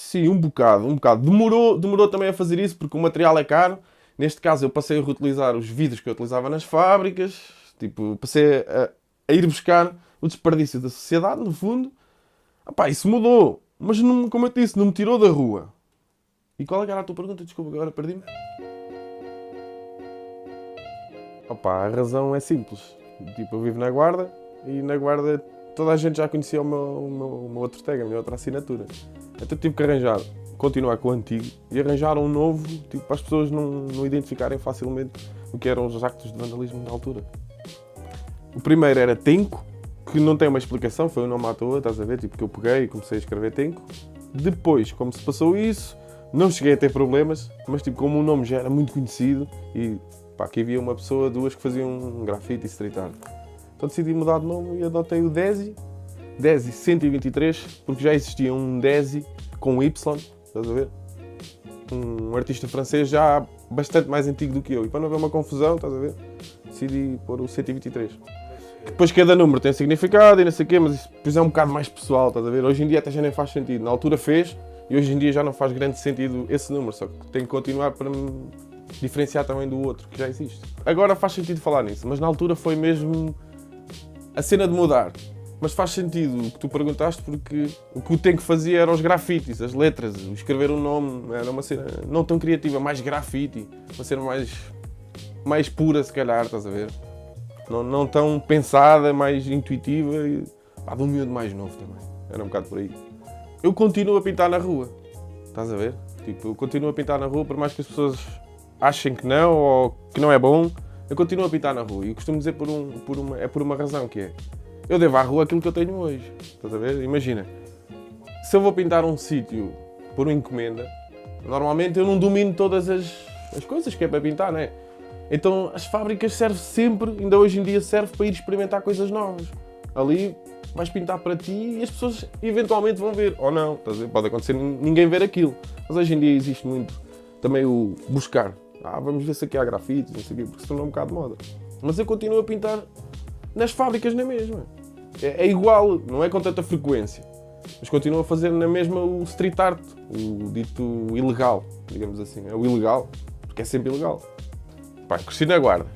Sim, um bocado. Demorou também a fazer isso porque o material é caro. Neste caso eu passei a reutilizar os vidros que eu utilizava nas fábricas. Tipo, passei a ir buscar o desperdício da sociedade, no fundo. Opá, isso mudou. Mas, não, como eu te disse, não me tirou da rua. E qual é que era a tua pergunta? Desculpa, agora perdi-me. Opa, a razão é simples. Tipo, eu vivo na Guarda e na Guarda toda a gente já conhecia o meu outro tag, a minha outra assinatura. Então tive que continuar com o antigo e arranjar um novo, tipo, para as pessoas não identificarem facilmente o que eram os actos de vandalismo na altura. O primeiro era Tenco, que não tem uma explicação, foi um nome à toa, estás a ver? Tipo, que eu peguei e comecei a escrever Tenco. Depois, como se passou isso, não cheguei a ter problemas, mas tipo, como o nome já era muito conhecido e pá, aqui havia uma pessoa, duas que faziam um grafite e street art. Então decidi mudar de nome e adotei o Desi 123, porque já existia um Desi com Y, estás a ver? Um artista francês já bastante mais antigo do que eu. E para não haver uma confusão, estás a ver? Decidi pôr o 123. Depois cada número tem significado e não sei o quê, mas isso depois é um bocado mais pessoal, estás a ver? Hoje em dia até já nem faz sentido. Na altura fez e hoje em dia já não faz grande sentido esse número, só que tem que continuar para me diferenciar também do outro, que já existe. Agora faz sentido falar nisso, mas na altura foi mesmo a cena de mudar. Mas faz sentido o que tu perguntaste, porque o que o Tenco fazia eram os grafites, as letras, o escrever um nome, era uma cena não tão criativa, mais grafite, uma cena mais pura se calhar, estás a ver? Não tão pensada, mais intuitiva e pá, de um miúdo mais novo também, era um bocado por aí. Eu continuo a pintar na rua, estás a ver? Tipo, eu continuo a pintar na rua, por mais que as pessoas achem que não ou que não é bom, eu continuo a pintar na rua. E eu costumo dizer por uma razão, que é, eu devo à rua aquilo que eu tenho hoje. Estás a ver? Imagina, se eu vou pintar um sítio por uma encomenda, normalmente eu não domino todas as coisas que é para pintar, não é? Então as fábricas servem sempre, ainda hoje em dia serve para ir experimentar coisas novas. Ali vais pintar para ti e as pessoas eventualmente vão ver. Ou não, estás a ver? Pode acontecer ninguém ver aquilo. Mas hoje em dia existe muito também o buscar. Vamos ver se aqui há grafites, não sei o quê, porque se tornou um bocado de moda. Mas eu continuo a pintar nas fábricas na mesma. É igual, não é com tanta frequência. Mas continuo a fazer na mesma o street art, o dito ilegal, digamos assim. É o ilegal, porque é sempre ilegal. Pá, cresci na Guarda.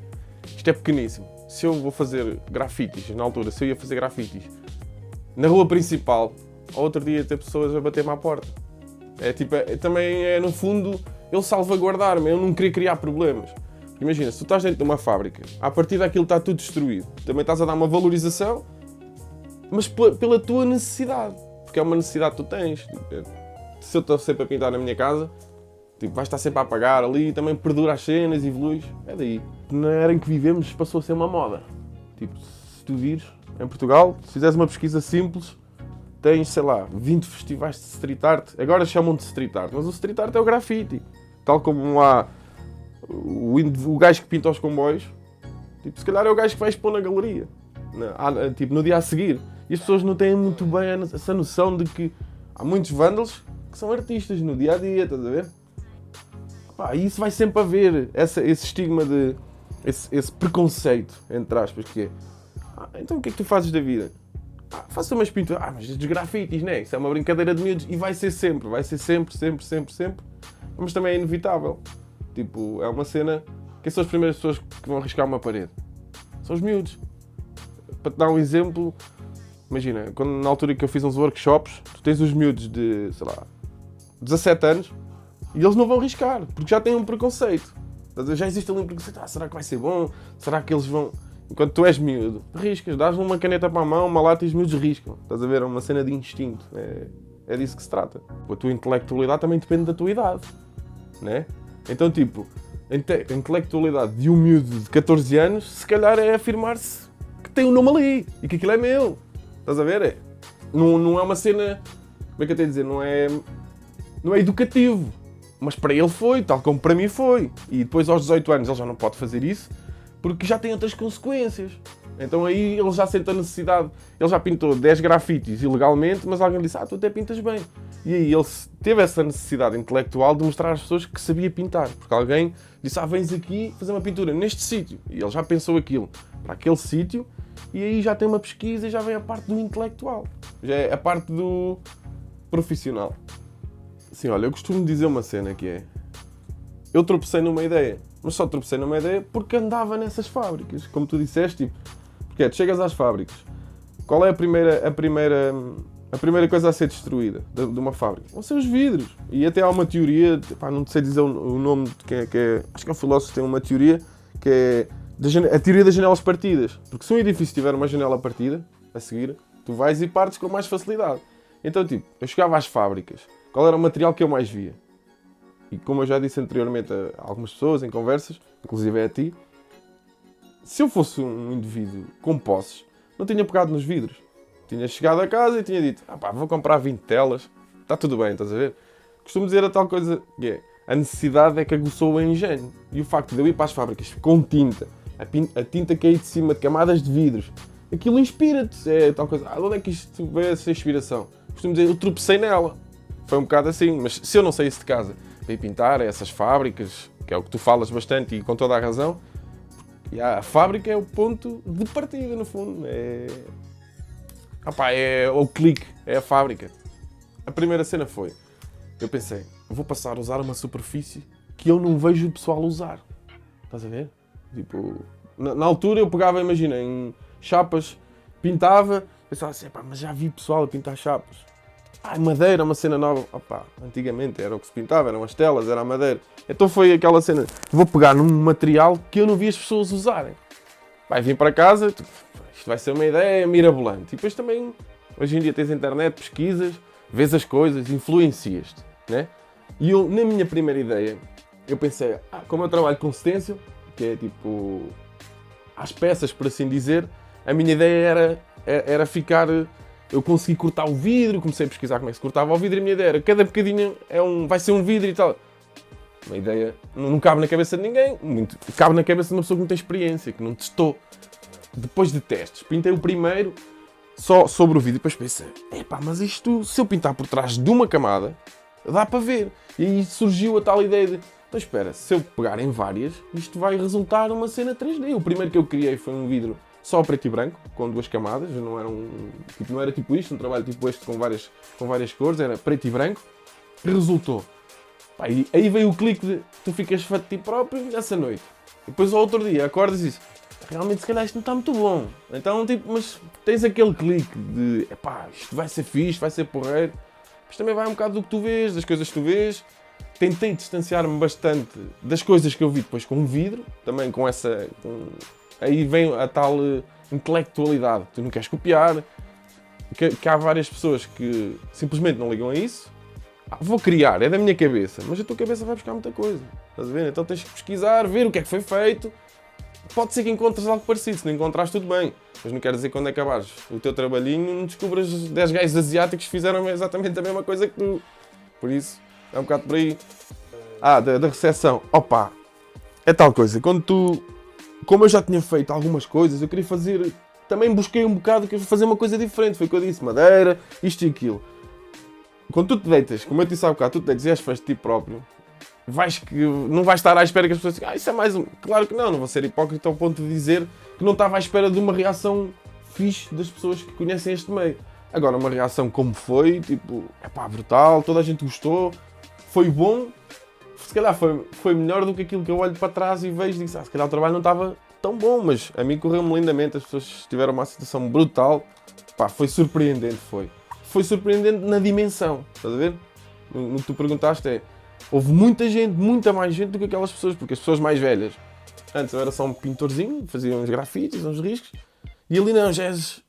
Isto é pequeníssimo. Se eu vou fazer grafites, na altura, se eu ia fazer grafites na rua principal, ao outro dia ter pessoas a bater-me à porta. É tipo, também é no fundo, ele salvaguardar-me, eu não queria criar problemas. Imagina, se tu estás dentro de uma fábrica, a partir daquilo está tudo destruído, também estás a dar uma valorização, mas pela tua necessidade, porque é uma necessidade que tu tens. Tipo, se eu estou sempre a pintar na minha casa, tipo, vais estar sempre a apagar ali, também perdura as cenas, evoluís, é daí. Na era em que vivemos passou a ser uma moda. Tipo, se tu vires em Portugal, se fizeres uma pesquisa simples, tens, sei lá, 20 festivais de street art, agora chamam de street art, mas o street art é o grafite. Tal como há o gajo que pinta os comboios, tipo, se calhar é o gajo que vai expor na galeria, tipo, no dia a seguir. E as pessoas não têm muito bem essa noção de que há muitos vândalos que são artistas no dia a dia, estás a ver? Pá, e isso vai sempre haver, esse estigma de. Esse preconceito, entre aspas, que é. Então o que é que tu fazes da vida? Faço umas pinturas. Mas dos grafites, né? Isso é uma brincadeira de miúdos e vai ser sempre, sempre. Mas também é inevitável. Tipo, é uma cena. Quem são as primeiras pessoas que vão arriscar uma parede? São os miúdos. Para te dar um exemplo, imagina, na altura que eu fiz uns workshops, tu tens os miúdos de, sei lá, 17 anos e eles não vão arriscar, porque já têm um preconceito. Já existe ali um preconceito. Será que vai ser bom? Será que eles vão. Enquanto tu és miúdo, riscas, dás uma caneta para a mão, uma lata e os miúdos riscam. Estás a ver? É uma cena de instinto. É disso que se trata. A tua intelectualidade também depende da tua idade. Né? Então, tipo, a intelectualidade de um miúdo de 14 anos, se calhar é afirmar-se que tem um nome ali e que aquilo é meu. Estás a ver? Não é uma cena. Como é que eu tenho a dizer? Não é educativo. Mas para ele foi, tal como para mim foi. E depois aos 18 anos ele já não pode fazer isso porque já tem outras consequências. Então aí ele já sente a necessidade. Ele já pintou 10 grafites ilegalmente, mas alguém disse, tu até pintas bem. E aí ele teve essa necessidade intelectual de mostrar às pessoas que sabia pintar. Porque alguém disse, vens aqui fazer uma pintura neste sítio. E ele já pensou aquilo para aquele sítio. E aí já tem uma pesquisa e já vem a parte do intelectual. Já é a parte do profissional. Sim, olha, eu costumo dizer uma cena que é... Eu tropecei numa ideia, mas só tropecei numa ideia porque andava nessas fábricas. Como tu disseste, tipo... Porque tu chegas às fábricas, qual é a primeira coisa a ser destruída de uma fábrica? Vão ser os vidros. E até há uma teoria, pá, não sei dizer o nome de quem é, acho que é um filósofo que tem uma teoria, que é a teoria das janelas partidas. Porque se um edifício tiver uma janela partida, a seguir, tu vais e partes com mais facilidade. Então, tipo, eu chegava às fábricas, qual era o material que eu mais via? E como eu já disse anteriormente a algumas pessoas em conversas, inclusive a ti, se eu fosse um indivíduo com posses, não tinha pegado nos vidros. Tinha chegado a casa e tinha dito, vou comprar 20 telas, está tudo bem, estás a ver? Costumo dizer a tal coisa que é, a necessidade é que aguçou o engenho. E o facto de eu ir para as fábricas com tinta, a tinta cair de cima de camadas de vidros, aquilo inspira-te. É tal coisa, de onde é que isto veio essa inspiração? Costumo dizer, eu tropecei nela. Foi um bocado assim, mas se eu não saísse de casa para ir pintar essas fábricas, que é o que tu falas bastante e com toda a razão, a fábrica é o ponto de partida, no fundo. É o clique, é a fábrica. A primeira cena foi, eu pensei, eu vou passar a usar uma superfície que eu não vejo o pessoal usar. Estás a ver? Tipo, na altura eu pegava, imagina, em chapas, pintava, pensava assim, mas já vi pessoal a pintar chapas. Madeira, uma cena nova. Antigamente era o que se pintava, eram as telas, era a madeira. Então foi aquela cena, vou pegar num material que eu não vi as pessoas usarem. Vim para casa, isto vai ser uma ideia mirabolante. E depois também, hoje em dia tens internet, pesquisas, vês as coisas, influencias-te, né? E eu, na minha primeira ideia, eu pensei, como eu trabalho com stencil, que é tipo, às peças, por assim dizer, a minha ideia era ficar... Eu consegui cortar o vidro, comecei a pesquisar como é que se cortava o vidro e a minha ideia era, cada bocadinho vai ser um vidro e tal. Uma ideia não cabe na cabeça de ninguém, cabe na cabeça de uma pessoa que não tem experiência, que não testou. Depois de testes, pintei o primeiro só sobre o vidro e depois pensei, mas isto, se eu pintar por trás de uma camada, dá para ver. E aí surgiu a tal ideia de, então espera, se eu pegar em várias, isto vai resultar numa cena 3D. O primeiro que eu criei foi um vidro só preto e branco, com duas camadas, não era tipo isto, um trabalho tipo este com várias cores, era preto e branco. Resultou. E aí veio o clique de tu ficas fã de ti próprio nessa noite. E depois ao outro dia acordas e dizes, realmente se calhar isto não está muito bom. Então mas tens aquele clique de isto vai ser fixe, vai ser porreiro. Mas também vai um bocado do que tu vês, das coisas que tu vês. Tentei distanciar-me bastante das coisas que eu vi depois com o vidro, também com essa... Aí vem a tal intelectualidade. Tu não queres copiar. Que há várias pessoas que simplesmente não ligam a isso. Vou criar, é da minha cabeça. Mas a tua cabeça vai buscar muita coisa. Estás a ver? Então tens que pesquisar, ver o que é que foi feito. Pode ser que encontres algo parecido. Se não encontrares, tudo bem. Mas não quer dizer que quando acabares o teu trabalhinho não descubras 10 gajos asiáticos que fizeram exatamente a mesma coisa que tu. Por isso, é um bocado por aí. Da recepção. É tal coisa. Como eu já tinha feito algumas coisas, eu queria fazer... Também busquei um bocado, queria fazer uma coisa diferente. Foi o que eu disse, madeira, isto e aquilo. Quando tu te deitas, como eu te disse há bocado, tu te deitas e és fã de ti próprio, não vais estar à espera que as pessoas digam, isso é mais um... Claro que não vou ser hipócrita ao ponto de dizer que não estava à espera de uma reação fixe das pessoas que conhecem este meio. Agora, uma reação como foi, tipo, brutal, toda a gente gostou, foi bom... Se calhar foi melhor do que aquilo que eu olho para trás e vejo e digo, se calhar o trabalho não estava tão bom, mas a mim correu-me lindamente, as pessoas tiveram uma situação brutal, foi surpreendente, foi surpreendente na dimensão, estás a ver? No que tu perguntaste houve muita mais gente do que aquelas pessoas, porque as pessoas mais velhas, antes eu era só um pintorzinho, fazia uns grafites, uns riscos, e ali não, já és,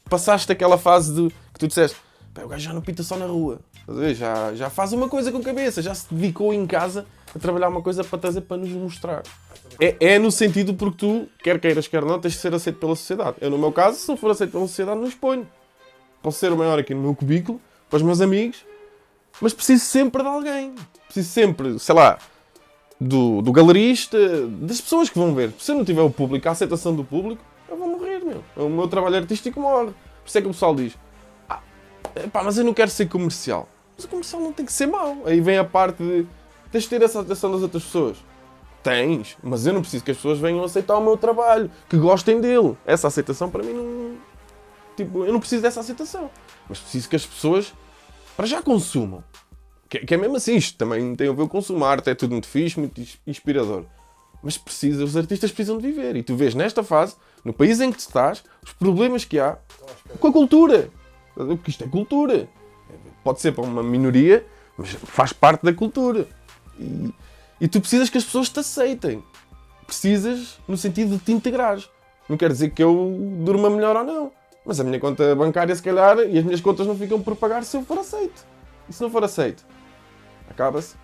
passaste aquela fase que tu disseste, o gajo já não pinta só na rua. Já faz uma coisa com cabeça, já se dedicou em casa a trabalhar uma coisa para trazer para nos mostrar. É no sentido porque tu, quer queiras, quer não, tens de ser aceito pela sociedade. Eu, no meu caso, se não for aceito pela sociedade, não exponho. Posso ser o maior aqui no meu cubículo, para os meus amigos, mas preciso sempre de alguém. Preciso sempre, sei lá, do galerista, das pessoas que vão ver. Se eu não tiver o público, a aceitação do público, eu vou morrer, meu. O meu trabalho artístico morre. Por isso é que o pessoal diz, mas eu não quero ser comercial. Mas o comercial não tem que ser mau. Aí vem a parte de tens de ter essa aceitação das outras pessoas. Tens, mas eu não preciso que as pessoas venham aceitar o meu trabalho, que gostem dele. Essa aceitação para mim não... Tipo, eu não preciso dessa aceitação. Mas preciso que as pessoas, para já consumam. Que é mesmo assim, isto também tem a ver com consumo, a arte é tudo muito fixe, muito inspirador. Mas os artistas precisam de viver. E tu vês nesta fase, no país em que tu estás, os problemas que há com a cultura. Porque isto é cultura. Pode ser para uma minoria, mas faz parte da cultura. E tu precisas que as pessoas te aceitem. Precisas no sentido de te integrares. Não quer dizer que eu durma melhor ou não. Mas a minha conta bancária, se calhar, e as minhas contas não ficam por pagar se eu for aceito. E se não for aceito, acaba-se.